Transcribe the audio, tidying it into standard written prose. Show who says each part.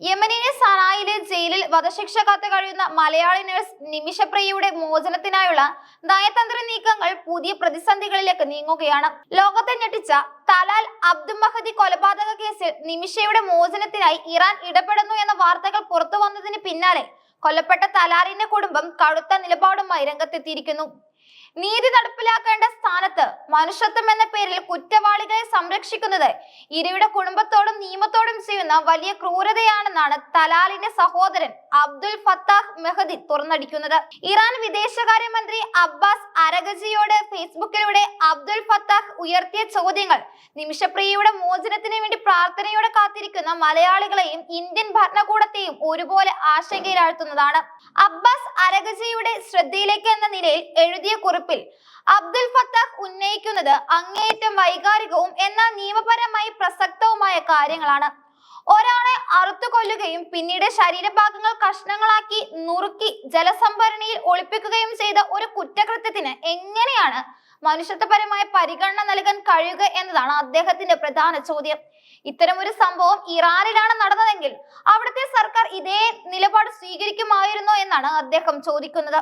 Speaker 1: യമനിലെ സനായിലെ ജയിലിൽ വധശിക്ഷ കാത്തു കഴിയുന്ന മലയാളി നഴ്സ് നിമിഷപ്രിയയുടെ മോചനത്തിനായുള്ള നയതന്ത്ര നീക്കങ്ങൾ പുതിയ പ്രതിസന്ധികളിലേക്ക് നീങ്ങുകയാണ്. ലോകത്തെ ഞെട്ടിച്ച തലാൽ അബ്ദുൽ മഹദി കൊലപാതക കേസിൽ നിമിഷയുടെ മോചനത്തിനായി ഇറാൻ ഇടപെടുന്നു എന്ന വാർത്തകൾ പുറത്തു വന്നതിന് പിന്നാലെ കൊല്ലപ്പെട്ട തലാലിന്റെ കുടുംബം കടുത്ത നിലപാടുമായി രംഗത്തെത്തിയിരിക്കുന്നു. നീതി നടപ്പിലാക്കേണ്ട സ്ഥാനത്ത് മനുഷ്യത്വം എന്ന പേരിൽ കുറ്റവാളികളെ സംരക്ഷിക്കുന്നത് ഇരയുടെ കുടുംബത്തോടും നിയമത്തോടും ചെയ്യുന്ന വലിയ ക്രൂരതയാണെന്നാണ് തലാലിന്റെ സഹോദരൻ അബ്ദുൽ ഫത്താഹ് മെഹദി തുറന്നടിക്കുന്നത്. ഇറാൻ വിദേശകാര്യമന്ത്രി അബ്ബാസ് അരഗജിയോട് ഫേസ്ബുക്കിലൂടെ അബ്ദുൽ ഫത്താഹ് ഉയർത്തിയ ചോദ്യങ്ങൾ നിമിഷപ്രിയയുടെ മോചനത്തിന് വേണ്ടി പ്രാർത്ഥനയോടെ കാത്തിരിക്കുന്ന മലയാളികളെയും ഇന്ത്യൻ ഭരണകൂടത്തെയും ഒരുപോലെ ആശങ്കയിലാഴ്ത്തുന്നതാണ്. അബ്ബാസ് അരഗജിയുടെ ശ്രദ്ധയിലേക്ക് എന്ന നിലയിൽ എഴുതിയ കുറിപ്പിൽ അബ്ദുൽ ഫത്താഹ് ഉന്നയിക്കുന്നത് അങ്ങേയറ്റം വൈകാരികവും എന്നാൽ നിയമപരമായി പ്രസക്തവുമായ കാര്യങ്ങളാണ്. ഒരാളെ അറുത്തു കൊല്ലുകയും പിന്നീട് ശരീരഭാഗങ്ങൾ കഷ്ണങ്ങളാക്കി നുറുക്കി ജലസംഭരണിയിൽ ഒളിപ്പിക്കുകയും ചെയ്ത ഒരു കുറ്റകൃത്യത്തിന് എങ്ങനെയാണ് മനുഷ്യത്വപരമായ പരിഗണന നൽകാൻ കഴിയുക എന്നതാണ് അദ്ദേഹത്തിന്റെ പ്രധാന ചോദ്യം. ഇത്തരമൊരു സംഭവം ഇറാനിലാണ് നടന്നതെങ്കിൽ അവിടുത്തെ സർക്കാർ ഇതേ നിലപാട് സ്വീകരിക്കുമായിരുന്നോ എന്നാണ് അദ്ദേഹം ചോദിക്കുന്നത്.